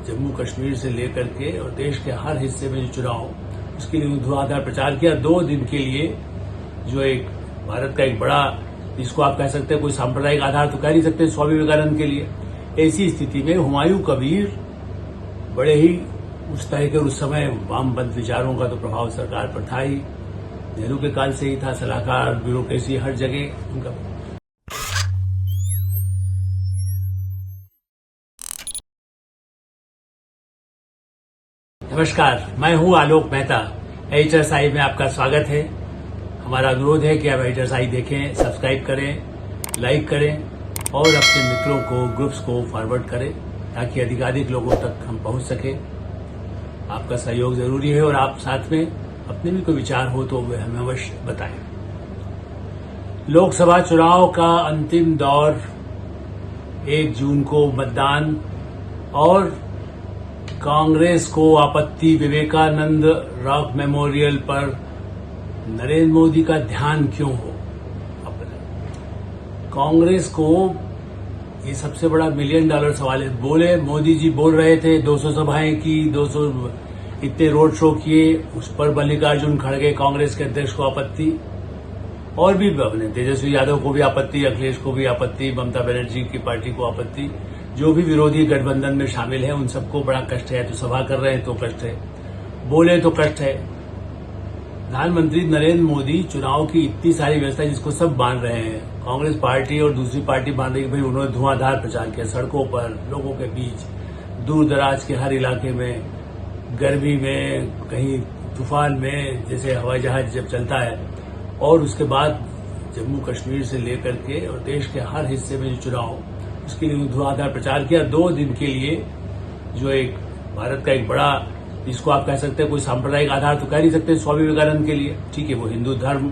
जम्मू कश्मीर से लेकर के और देश के हर हिस्से में जो चुनाव, उसके लिए ध्रुवाधार प्रचार किया 2 दिन के लिए। जो एक भारत का एक बड़ा, इसको आप कह सकते हैं कोई सांप्रदायिक आधार तो कह नहीं सकते स्वामी विवेकानंद के लिए। ऐसी स्थिति में हुमायूं कबीर बड़े ही उस तरह के उस समय वामपंथ विचारों का तो प्रभाव सरकार पर था ही, नेहरू के काल से ही था, सलाहकार, ब्यूरोक्रेसी हर जगह उनका। नमस्कार, मैं हूं आलोक मेहता। एडिटर्स आई में आपका स्वागत है। हमारा अनुरोध है कि आप एडिटर्स आई देखें, सब्सक्राइब करें, लाइक करें और अपने मित्रों को, ग्रुप्स को फॉरवर्ड करें ताकि अधिकाधिक लोगों तक हम पहुंच सके। आपका सहयोग जरूरी है और आप साथ में अपने भी कोई विचार हो तो वे हमें अवश्य बताएं। लोकसभा चुनाव का अंतिम दौर 1 जून को मतदान और कांग्रेस को आपत्ति, विवेकानंद रॉक मेमोरियल पर नरेंद्र मोदी का ध्यान क्यों हो? कांग्रेस को ये सबसे बड़ा $1 मिलियन सवाल है। बोले मोदी जी बोल रहे थे, 200 सभाएं की, 200 इतने रोड शो किए, उस पर मल्लिकार्जुन खड़गे कांग्रेस के अध्यक्ष को आपत्ति, और भी तेजस्वी यादव को भी आपत्ति, अखिलेश को भी आपत्ति, ममता बनर्जी की पार्टी को आपत्ति, जो भी विरोधी गठबंधन में शामिल है उन सबको बड़ा कष्ट है। तो सभा कर रहे हैं तो कष्ट है, बोले तो कष्ट है। प्रधानमंत्री नरेंद्र मोदी चुनाव की इतनी सारी व्यवस्था जिसको सब मान रहे हैं, कांग्रेस पार्टी और दूसरी पार्टी मान रही है, भाई उन्होंने धुआंधार प्रचार किया सड़कों पर, लोगों के बीच, दूर दराज के हर इलाके में, गर्मी में, कहीं तूफान में, जैसे हवाई जहाज जब चलता है, और उसके बाद जम्मू कश्मीर से लेकर के और देश के हर हिस्से में जो चुनाव, उसके लिए धुआंधार प्रचार किया 2 दिन के लिए। जो एक भारत का एक बड़ा, इसको आप कह सकते हैं कोई सांप्रदायिक आधार तो कह नहीं सकते स्वामी विवेकानंद के लिए। ठीक है, वो हिंदू धर्म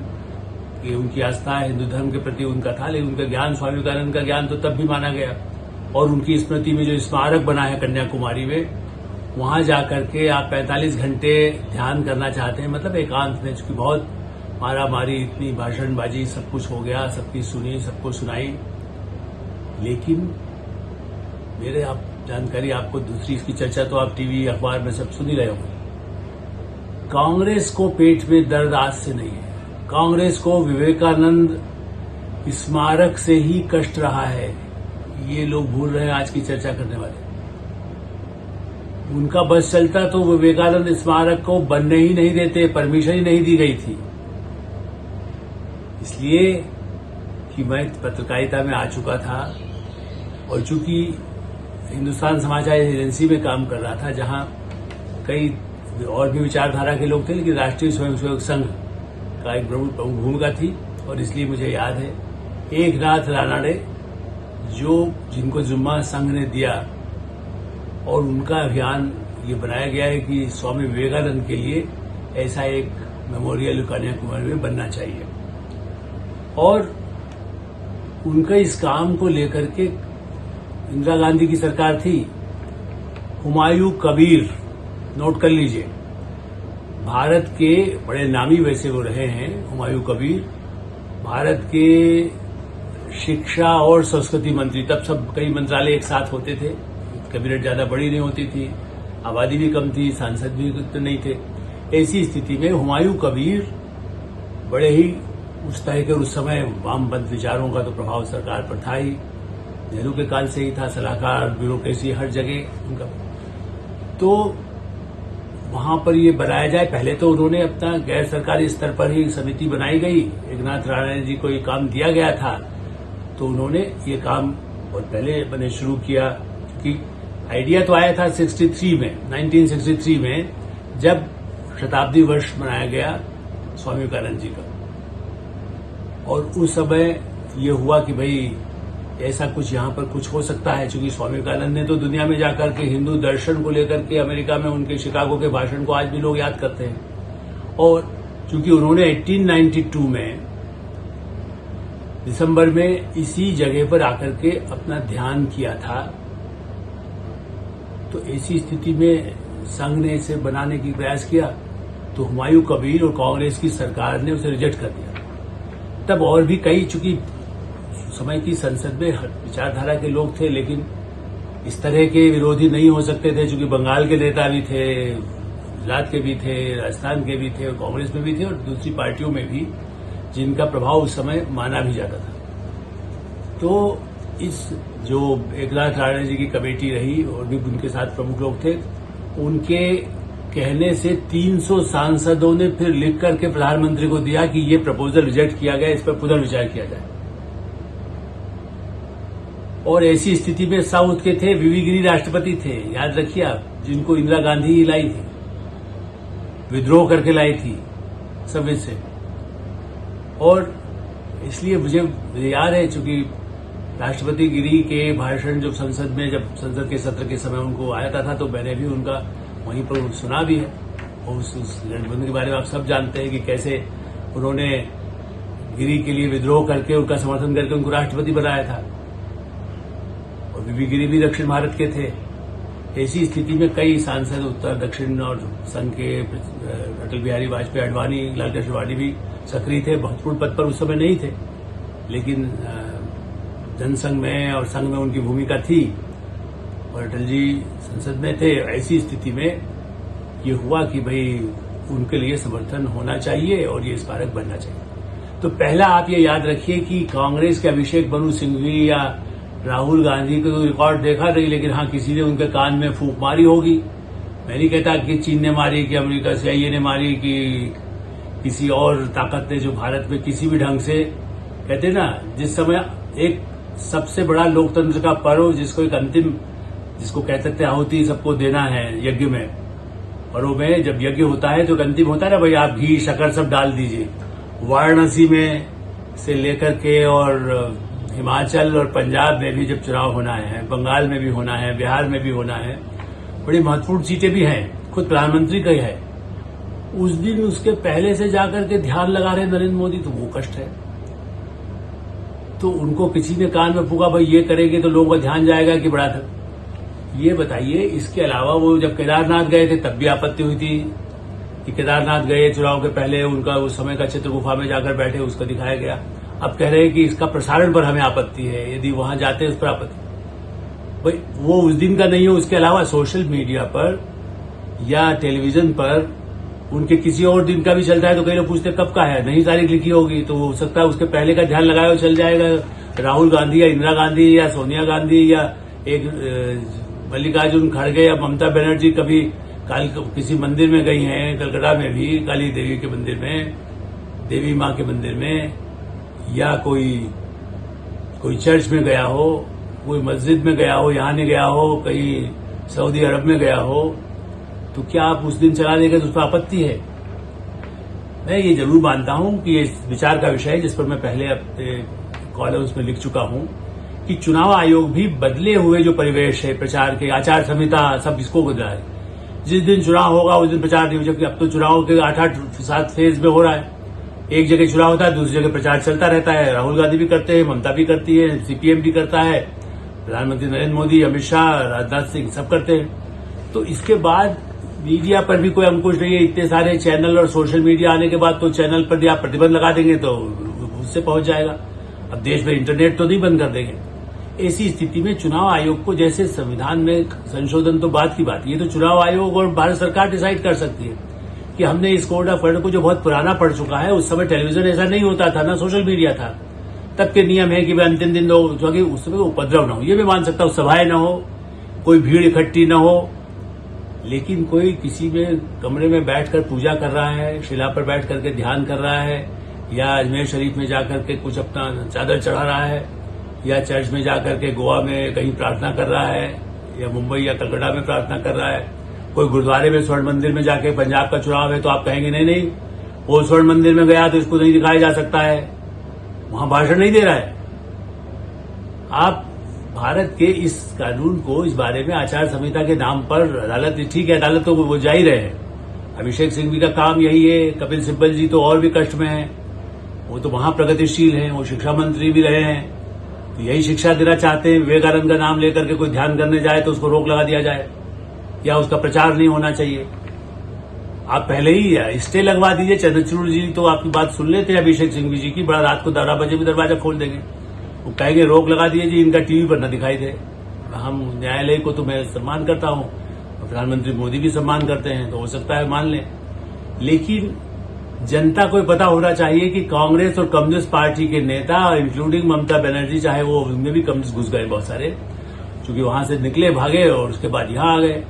की उनकी आस्था है, हिंदू धर्म के प्रति उनका था, लेकिन उनका ज्ञान, स्वामी विवेकानंद का ज्ञान तो तब भी माना गया। और उनकी स्मृति में जो स्मारक बना है कन्याकुमारी में, वहां जाकर के आप 45 घंटे ध्यान करना चाहते हैं, मतलब एकांत में, चूंकि बहुत मारा मारी, इतनी भाषणबाजी, सब कुछ हो गया, सबकी सुनी, सबको सुनाई, लेकिन मेरे आप जानकारी आपको दूसरी, इसकी चर्चा तो आप टीवी अखबार में सब सुन ही रहे होंगे। कांग्रेस को पेट में दर्द आज से नहीं है, कांग्रेस को विवेकानंद स्मारक से ही कष्ट रहा है। ये लोग भूल रहे हैं आज की चर्चा करने वाले। उनका बस चलता तो विवेकानंद स्मारक को बनने ही नहीं देते, परमिशन ही नहीं दी गई थी। इसलिए कि मैं पत्रकारिता में आ चुका था और चूंकि हिंदुस्तान समाचार एजेंसी में काम कर रहा था, जहां कई और भी विचारधारा के लोग थे, लेकिन राष्ट्रीय स्वयंसेवक संघ का एक प्रमुख भूमिका थी। और इसलिए मुझे याद है एकनाथ रानडे, जिनको जिम्मा संघ ने दिया, और उनका अभियान ये बनाया गया है कि स्वामी विवेकानंद के लिए ऐसा एक मेमोरियल कन्याकुमारी में बनना चाहिए। और उनका इस काम को लेकर के इंदिरा गांधी की सरकार थी। हुमायूं कबीर, नोट कर लीजिए, भारत के बड़े नामी वैसे वो रहे हैं हुमायूं कबीर, भारत के शिक्षा और संस्कृति मंत्री। तब सब कई मंत्रालय एक साथ होते थे, कैबिनेट ज्यादा बड़ी नहीं होती थी, आबादी भी कम थी, सांसद भी उतने नहीं थे। ऐसी स्थिति में हुमायूं कबीर बड़े ही उस तरह के उस समय वामपंथ विचारों का तो प्रभाव सरकार पर था ही, नेहरू के काल से ही था, सलाहकार, ब्यूरोक्रेसी हर जगह उनका। तो वहां पर ये बनाया जाए। पहले तो उन्होंने अपना गैर सरकारी स्तर पर ही समिति बनाई गई, एकनाथ रानडे जी को ये काम दिया गया था, तो उन्होंने ये काम बहुत पहले मैंने शुरू किया। कि आइडिया तो आया था 1963 में, जब शताब्दी वर्ष मनाया गया स्वामी विवेकानंद जी का, और उस समय ये हुआ कि भाई ऐसा कुछ यहाँ पर कुछ हो सकता है, क्योंकि स्वामी विवेकानंद ने तो दुनिया में जाकर के हिंदू दर्शन को लेकर के, अमेरिका में उनके शिकागो के भाषण को आज भी लोग याद करते हैं। और चूंकि उन्होंने 1892 में दिसंबर में इसी जगह पर आकर के अपना ध्यान किया था, तो ऐसी स्थिति में संघ ने इसे बनाने की प्रयास किया, तो हुमायूं कबीर और कांग्रेस की सरकार ने उसे रिजेक्ट कर दिया। तब और भी कई, चूंकि समय की संसद में विचारधारा के लोग थे, लेकिन इस तरह के विरोधी नहीं हो सकते थे, क्योंकि बंगाल के नेता भी थे, गुजरात के भी थे, राजस्थान के भी थे, और कांग्रेस में भी थे और दूसरी पार्टियों में भी, जिनका प्रभाव उस समय माना भी जाता था। तो इस जो एकनाथ राणे जी की कमेटी रही और भी उनके साथ प्रमुख लोग थे, उनके कहने से 300 सांसदों ने फिर लिख करके प्रधानमंत्री को दिया कि ये प्रपोजल रिजेक्ट किया गया, इस पर पुनर्विचार किया जाए। और ऐसी स्थिति में साउथ के थे, वीवी गिरी राष्ट्रपति थे, याद रखिए आप, जिनको इंदिरा गांधी ही लाई थी, विद्रोह करके लाई थी संसद से। और इसलिए मुझे याद है, चूंकि राष्ट्रपति गिरी के भाषण जब संसद में, जब संसद के सत्र के समय उनको आया था, तो मैंने भी उनका वहीं पर सुना भी है। और उस गठबंधन के बारे में आप सब जानते हैं कि कैसे उन्होंने गिरी के लिए विद्रोह करके, उनका समर्थन करके उनको राष्ट्रपति बनाया था। और वीवी गिरी भी दक्षिण भारत के थे। ऐसी स्थिति में कई सांसद उत्तर, दक्षिण और संघ के, अटल बिहारी वाजपेयी, आडवाणी, लालकृष्ण आडवाणी भी सक्रिय थे, महत्वपूर्ण पद पर उस समय नहीं थे, लेकिन जनसंघ में और संघ में उनकी भूमिका थी और अटल जी संसद में थे। ऐसी स्थिति में ये हुआ कि भाई उनके लिए समर्थन होना चाहिए और ये स्मारक बनना चाहिए। तो पहला आप ये याद रखिए कि कांग्रेस के अभिषेक मनु सिंघवी या राहुल गांधी को रिकॉर्ड देखा नहीं, लेकिन हाँ, किसी ने उनके कान में फूंक मारी होगी। मैं नहीं कहता कि चीन ने मारी, कि अमेरिका CIA ने मारी, कि किसी और ताकत ने, जो भारत में किसी भी ढंग से, कहते ना, जिस समय एक सबसे बड़ा लोकतंत्र का पर्व, जिसको एक अंतिम, जिसको कह सकते हैं आहुति सबको देना है यज्ञ में, पर्व में जब यज्ञ होता है तो एक अंतिम होता है ना, भाई आप घी शक्कर सब डाल दीजिए। वाराणसी में से लेकर के और हिमाचल और पंजाब में भी जब चुनाव होना है, बंगाल में भी होना है, बिहार में भी होना है, बड़ी महत्वपूर्ण सीटें भी हैं, खुद प्रधानमंत्री का ही है। उस दिन उसके पहले से जाकर के ध्यान लगा रहे नरेंद्र मोदी, तो वो कष्ट है। तो उनको किसी ने कान में फूका, भाई ये करेंगे तो लोगों का ध्यान जाएगा कि बड़ा था। ये बताइए। इसके अलावा वो जब केदारनाथ गए थे तब भी आपत्ति हुई थी कि केदारनाथ गए चुनाव के पहले, उनका उस समय का चित्र गुफा में जाकर बैठे, उसका दिखाया गया। अब कह रहे हैं कि इसका प्रसारण पर हमें आपत्ति है, यदि वहां जाते हैं उस पर आपत्ति। भाई वो उस दिन का नहीं है, उसके अलावा सोशल मीडिया पर या टेलीविजन पर उनके किसी और दिन का भी चलता है, तो कई लोग पूछते कब का है, नहीं तारीख लिखी होगी, तो हो सकता है उसके पहले का ध्यान लगाए चल जाएगा। राहुल गांधी या इंदिरा गांधी या सोनिया गांधी या एक मल्लिकार्जुन खड़गे या ममता बनर्जी कभी किसी मंदिर में गई हैं, कलकत्ता में भी काली देवी के मंदिर में, देवी मां के मंदिर में, या कोई चर्च में गया हो, कोई मस्जिद में गया हो, यहां नहीं गया हो, कहीं सऊदी अरब में गया हो, तो क्या आप उस दिन चला देंगे तो उस पर आपत्ति है? मैं ये जरूर मानता हूं कि ये विचार का विषय है, जिस पर मैं पहले अपने कॉलम्स में लिख चुका हूं कि चुनाव आयोग भी बदले हुए जो परिवेश है, प्रचार के, आचार संहिता, सब इसको बदला है। जिस दिन चुनाव होगा उस दिन प्रचार नहीं हो, जबकि अब तो चुनाव के 8-7 फेज में हो रहा है। एक जगह चुनाव होता है, दूसरी जगह प्रचार चलता रहता है। राहुल गांधी भी करते हैं, ममता भी करती है, CPM भी करता है, प्रधानमंत्री नरेंद्र मोदी, अमित शाह, राजनाथ सिंह सब करते हैं। तो इसके बाद मीडिया पर भी कोई अंकुश नहीं है। इतने सारे चैनल और सोशल मीडिया आने के बाद तो चैनल पर भी आप प्रतिबंध लगा देंगे तो उससे पहुंच जाएगा। अब देश में इंटरनेट तो नहीं बंद कर देंगे। ऐसी स्थिति में चुनाव आयोग को, जैसे संविधान में संशोधन तो बात की बात, ये तो चुनाव आयोग और भारत सरकार डिसाइड कर सकती है कि हमने इस कोड ऑफ कंडक्ट को, जो बहुत पुराना पड़ चुका है, उस समय टेलीविजन ऐसा नहीं होता था, ना सोशल मीडिया था, तब के नियम है कि वे अंतिम दिन लोग, जो कि उस समय उपद्रव न हो, ये मैं मान सकता हूं, सभाएं न हो, कोई भीड़ इकट्ठी न हो, लेकिन कोई किसी में कमरे में बैठकर पूजा कर रहा है, शिला पर बैठ करके ध्यान कर रहा है, या अजमेर शरीफ में जाकर के कुछ अपना चादर चढ़ा रहा है, या चर्च में जाकर के गोवा में कहीं प्रार्थना कर रहा है, या मुंबई या कलकत्ता में प्रार्थना कर रहा है, कोई गुरुद्वारे में स्वर्ण मंदिर में जाके, पंजाब का चुनाव है तो आप कहेंगे नहीं वो स्वर्ण मंदिर में गया तो इसको नहीं दिखाया जा सकता है, वहां भाषण नहीं दे रहा है। आप भारत के इस कानून को, इस बारे में आचार संहिता के नाम पर अदालत, ठीक है अदालत तो वो जा ही रहे हैं। अभिषेक सिंघवी का काम यही है, कपिल सिब्बल जी तो और भी कष्ट में हैं, वो तो वहां प्रगतिशील हैं, वो शिक्षा मंत्री भी रहे हैं, तो यही शिक्षा देना चाहते हैं। विवेकानंद का नाम लेकर के कोई ध्यान करने जाए तो उसको रोक लगा दिया जाए या उसका प्रचार नहीं होना चाहिए। आप पहले ही स्टे लगवा दीजिए। चंद्रचूड़ जी तो आपकी बात सुन लेते हैं अभिषेक सिंघवी जी की, बड़ा रात को 12 बजे भी दरवाजा खोल देंगे, वो कहेंगे रोक लगा दीजिए जी, इनका टीवी पर न दिखाई दे, हम न्यायालय को तो मैं सम्मान करता हूं, प्रधानमंत्री मोदी भी सम्मान करते हैं, तो हो सकता है मान लें। लेकिन जनता को पता होना चाहिए कि कांग्रेस और कम्युनिस्ट पार्टी के नेता, इंक्लूडिंग ममता बनर्जी, चाहे वो उनमें भी कम्युनिस्ट घुस गए बहुत सारे, क्योंकि वहां से निकले, भागे और उसके बाद यहां आ गए,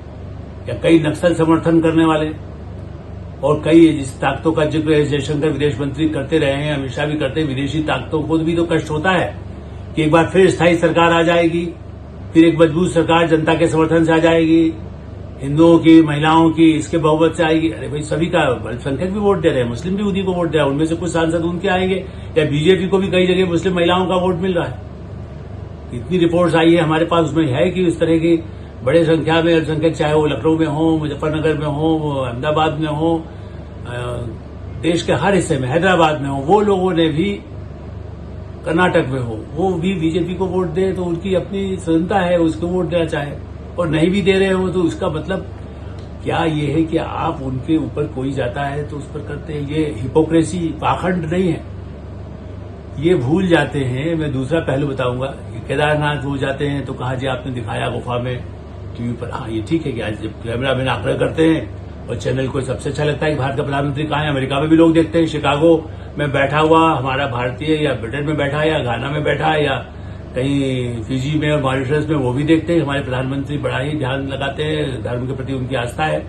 या कई नक्सल समर्थन करने वाले, और कई जिस ताकतों का जिक्र एस जयशंकर विदेश मंत्री करते रहे हैं, अमित शाह भी करते हैं, विदेशी ताकतों को भी तो कष्ट होता है कि एक बार फिर स्थायी सरकार आ जाएगी, फिर एक मजबूत सरकार जनता के समर्थन से आ जाएगी, हिंदुओं की, महिलाओं की, इसके बहुमत से आएगी। अरे भाई, सभी का अल्पसंख्यक भी वोट दे रहे हैं, मुस्लिम भी उन्हीं को वोट दे रहे हैं, उनमें से कुछ सांसद उनके आएंगे, या बीजेपी को भी कई जगह मुस्लिम महिलाओं का वोट मिल रहा है। इतनी रिपोर्ट्स आई है हमारे पास, उसमें है कि इस तरह की बड़े संख्या में अल्पसंख्यक, चाहे वो लखनऊ में हो, मुजफ्फरनगर में हो, अहमदाबाद में हो, देश के हर हिस्से में, हैदराबाद में हो, वो लोगों ने भी, कर्नाटक में हो, वो भी बीजेपी को वोट दे, तो उनकी अपनी स्वतंत्रता है, उसको वोट देना चाहे, और नहीं भी दे रहे हो तो उसका मतलब क्या ये है कि आप उनके ऊपर कोई जाता है तो उस पर करते हैं। ये हिपोक्रेसी, पाखंड नहीं है, ये भूल जाते हैं। मैं दूसरा पहलू बताऊंगा, केदारनाथ वो जाते हैं तो कहा जी आपने दिखाया गुफा में टीवी पर, हाँ ये ठीक है कि आज जब कैमरा मैन आग्रह करते हैं और चैनल को सबसे अच्छा लगता है कि भारत का प्रधानमंत्री कहाँ है। अमेरिका में भी लोग देखते हैं, शिकागो में बैठा हुआ हमारा भारतीय, या ब्रिटेन में बैठा है, या घाना में बैठा है, या कहीं फिजी में और मॉरिशस में, वो भी देखते हैं हमारे प्रधानमंत्री बड़ा ही ध्यान लगाते हैं, धर्म के प्रति उनकी आस्था है।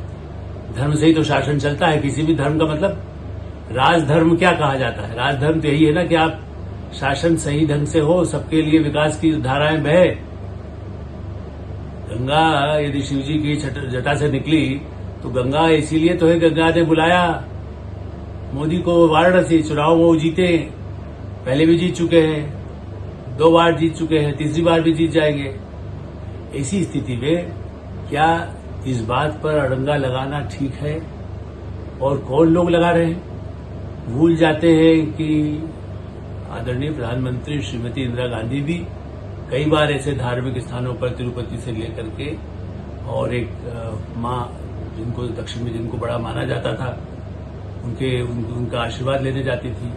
धर्म से ही तो शासन चलता है, किसी भी धर्म का मतलब राजधर्म क्या कहा जाता है? राजधर्म तो यही है ना कि आप शासन सही ढंग से हो, सबके लिए विकास की धाराएं बहे। गंगा यदि शिव जी की जटा से निकली तो गंगा इसीलिए तो है, गंगा ने बुलाया मोदी को वाराणसी, चुनाव वो जीते, पहले भी जीत चुके हैं, 2 बार जीत चुके हैं, तीसरी बार भी जीत जाएंगे। ऐसी स्थिति में क्या इस बात पर अड़ंगा लगाना ठीक है? और कौन लोग लगा रहे हैं? भूल जाते हैं कि आदरणीय प्रधानमंत्री श्रीमती इंदिरा गांधी भी कई बार ऐसे धार्मिक स्थानों पर, तिरुपति से लेकर के, और एक माँ जिनको दक्षिण में जिनको बड़ा माना जाता था, उनका आशीर्वाद लेने जाती थी।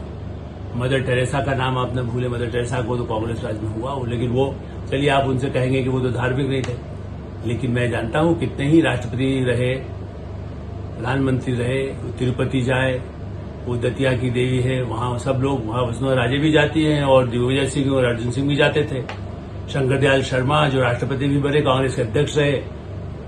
मदर टेरेसा का नाम आप न भूले, मदर टेरेसा को तो कांग्रेस राज में हुआ, लेकिन वो, चलिए आप उनसे कहेंगे कि वो तो धार्मिक नहीं थे, लेकिन मैं जानता हूं कितने ही राष्ट्रपति रहे, प्रधानमंत्री रहे, तिरुपति जाए, वो दतिया की देवी है, वहां सब लोग, वहां वसुंधरा राजे भी जाती हैं, और दिग्विजय सिंह और अर्जुन सिंह भी जाते थे। शंकरदयाल शर्मा जो राष्ट्रपति भी बने, कांग्रेस के अध्यक्ष रहे,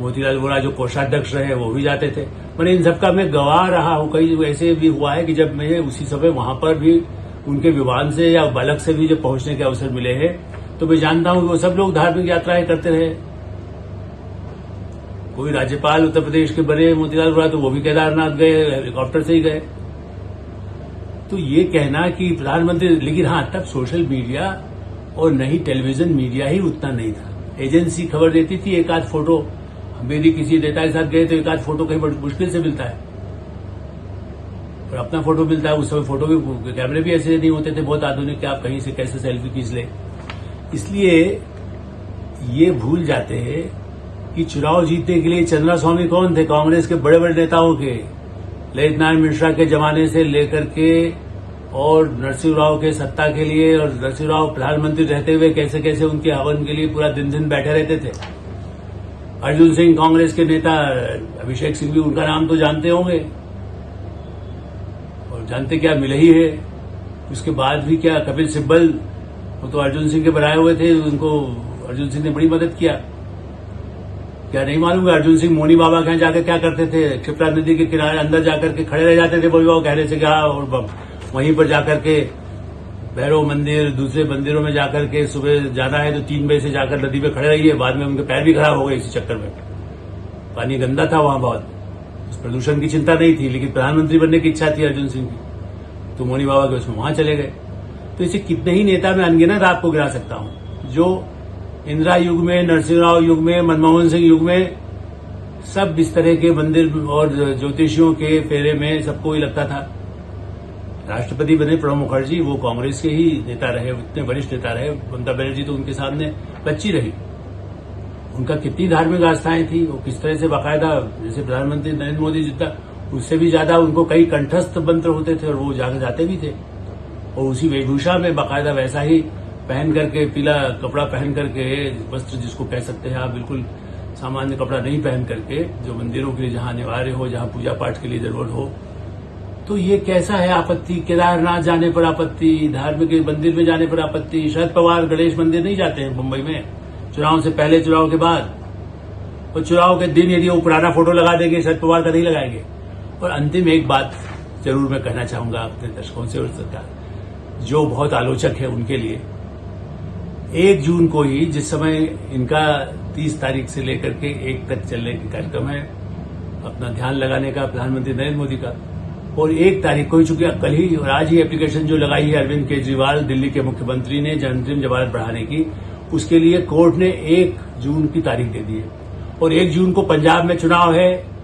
मोतीलाल वोरा जो कोषाध्यक्ष रहे, वो भी जाते थे। मैंने इन सबका मैं गवाह रहा हूं। कई ऐसे भी हुआ है कि जब मैं उसी समय वहां पर भी उनके विमान से या बालक से भी जब पहुंचने के अवसर मिले हैं, तो मैं जानता हूं कि वो सब लोग धार्मिक यात्राएं करते रहे। कोई राज्यपाल उत्तर प्रदेश के बने मोतीलाल वोरा, तो वो भी केदारनाथ गए, हेलीकॉप्टर से ही गए। तो ये कहना कि प्रधानमंत्री, लेकिन हाँ, तब सोशल मीडिया और नहीं टेलीविजन मीडिया ही उतना नहीं था। एजेंसी खबर देती थी, एक आध फोटो, मेरी किसी नेता के साथ गए तो एक आध फोटो कहीं बड़ी मुश्किल से मिलता है, और अपना फोटो मिलता है। उस समय फोटो भी, कैमरे भी ऐसे नहीं होते थे बहुत आधुनिक कि आप कहीं से कैसे सेल्फी खींच ले। इसलिए ये भूल जाते हैं कि चुनाव जीतने के लिए चंद्रा स्वामी कौन थे? कांग्रेस के बड़े बड़े नेताओं के, ललित नारायण मिश्रा के जमाने से लेकर के, और नरसिंह राव के सत्ता के लिए, और नरसिंह राव प्रधानमंत्री रहते हुए कैसे कैसे उनके हवन के लिए पूरा दिन बैठे रहते थे। अर्जुन सिंह कांग्रेस के नेता, अभिषेक सिंह भी, उनका नाम तो जानते होंगे, और जानते क्या मिले ही है। उसके बाद भी क्या, कपिल सिब्बल, वो तो अर्जुन सिंह के बनाए हुए थे, उनको अर्जुन सिंह ने बड़ी मदद किया। क्या नहीं मालूम है अर्जुन सिंह मोनी बाबा के यहाँ जाकर क्या करते थे? क्षिप्रा नदी के किनारे अंदर जाकर के खड़े रह जाते थे मोनी बाबा कहने से, क्या, और वहीं पर जाकर के भैरव मंदिर, दूसरे मंदिरों में जाकर के सुबह जाना है तो 3 बजे से जाकर नदी पे खड़े रहिए। बाद में उनके पैर भी खराब हो गए इसी चक्कर में, पानी गंदा था वहां बहुत, प्रदूषण की चिंता नहीं थी, लेकिन प्रधानमंत्री बनने की इच्छा थी अर्जुन सिंह की, तो मोनी बाबा के उसमें वहां चले गए। तो ऐसे कितने ही नेता मैं अनगिनत आपको गिरा सकता हूं, जो इंदिरा युग में, नरसिंह राव युग में, मनमोहन सिंह युग में, सब इस तरह के मंदिर और ज्योतिषियों के फेरे में सबको ही लगता था। राष्ट्रपति बने प्रणब मुखर्जी, वो कांग्रेस के ही नेता रहे, इतने वरिष्ठ नेता रहे। ममता बनर्जी तो उनके सामने बच्ची रही। उनका कितनी धार्मिक आस्थाएं थी, वो किस तरह से बाकायदा, जैसे प्रधानमंत्री नरेंद्र मोदी जितना, उससे भी ज्यादा उनको कई कंठस्थ मंत्र होते थे, और वो जाकर जाते भी थे, और उसी वेशभूषा में बाकायदा वैसा ही पहन करके, पीला कपड़ा पहन करके, वस्त्र जिसको कह सकते हैं आप, बिल्कुल सामान्य कपड़ा नहीं पहन करके, जो मंदिरों के लिए जहां अनिवार्य हो, जहां पूजा पाठ के लिए जरूरत हो, तो ये कैसा है आपत्ति? केदारनाथ जाने पर आपत्ति, धार्मिक मंदिर में जाने पर आपत्ति। शरद पवार गणेश मंदिर नहीं जाते हैं मुंबई में, चुनाव से पहले, चुनाव के बाद, और चुनाव के दिन यदि वो पुराना फोटो लगा देंगे, शरद पवार का नहीं लगाएंगे। और अंतिम एक बात जरूर मैं कहना चाहूंगा अपने दर्शकों से और सरकार, जो बहुत आलोचक है उनके लिए, 1 जून को ही, जिस समय इनका 30 तारीख से लेकर के 1 तक चलने का कार्यक्रम है, अपना ध्यान लगाने का प्रधानमंत्री नरेंद्र मोदी का, और 1 तारीख को ही, चूंकि कल ही और आज ही एप्लीकेशन जो लगाई है अरविंद केजरीवाल, दिल्ली के मुख्यमंत्री ने अंतरिम जमानत बढ़ाने की, उसके लिए कोर्ट ने 1 जून की तारीख दे दी है। और 1 जून को पंजाब में चुनाव है,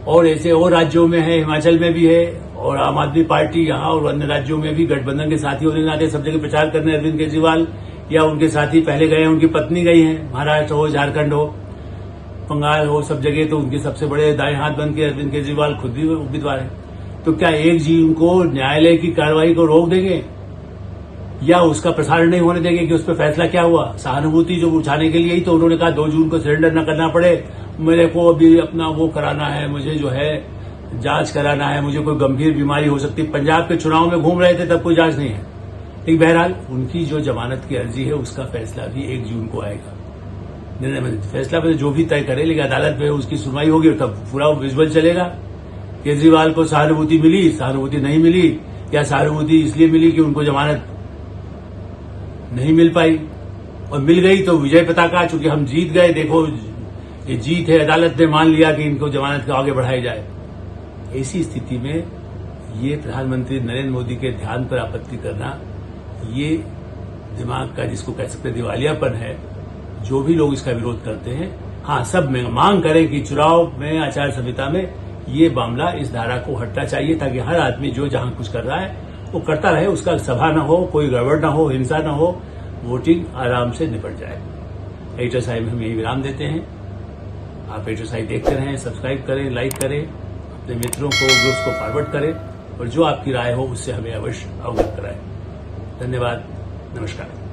और ऐसे और राज्यों में है, हिमाचल में भी है, और आम आदमी पार्टी यहां और अन्य राज्यों में भी गठबंधन के साथी होने नाते सब जगह प्रचार करने अरविंद केजरीवाल या उनके साथी पहले गए हैं, उनकी पत्नी गई हैं, महाराष्ट्र हो, झारखंड हो, बंगाल हो, सब जगह तो उनके सबसे बड़े दाएं हाथ बन के अरविंद केजरीवाल खुद भी उम्मीदवार है। तो क्या 1 जून को न्यायालय की कार्रवाई को रोक देंगे या उसका प्रसारण नहीं होने देंगे कि उस पर फैसला क्या हुआ? सहानुभूति जो उठाने के लिए ही तो उन्होंने कहा 2 जून को सरेंडर न करना पड़े, मेरे को अभी अपना वो कराना है, मुझे जो है जांच कराना है, मुझे कोई गंभीर बीमारी हो सकती है। पंजाब के चुनाव में घूम रहे थे तब कोई जांच नहीं है। लेकिन बहरहाल उनकी जो जमानत की अर्जी है उसका फैसला भी 1 जून को आएगा। निर्णय में फैसला में जो भी तय करे, लेकिन अदालत में उसकी सुनवाई होगी और तब पूरा विजुअल चलेगा। केजरीवाल को सहानुभूति मिली, सहानुभूति नहीं मिली, या सहानुभूति इसलिए मिली कि उनको जमानत नहीं मिल पाई, और मिल गई तो विजय पताका, चूंकि हम जीत गए, देखो ये जीत है, अदालत ने मान लिया कि इनको जमानत को आगे बढ़ाई जाए। ऐसी स्थिति में ये प्रधानमंत्री नरेंद्र मोदी के ध्यान पर आपत्ति करना, ये दिमाग का, जिसको कह सकते दिवालियापन है। जो भी लोग इसका विरोध करते हैं, हाँ, सब में मांग करें कि चुनाव में आचार संहिता में ये मामला, इस धारा को हटना चाहिए, ताकि हर आदमी जो जहां कुछ कर रहा है वो करता रहे, उसका सभा न हो, कोई गड़बड़ न हो, हिंसा न हो, वोटिंग आराम से निपट जाए। एडिटर साहिब हम यही विराम देते हैं। आप एडिटर साहिब देखते रहें, सब्सक्राइब करें, लाइक करें, अपने मित्रों को, ग्रुप्स को फॉरवर्ड करें, और जो आपकी राय हो उससे हमें अवश्य अवगत कराएं। धन्यवाद, नमस्कार।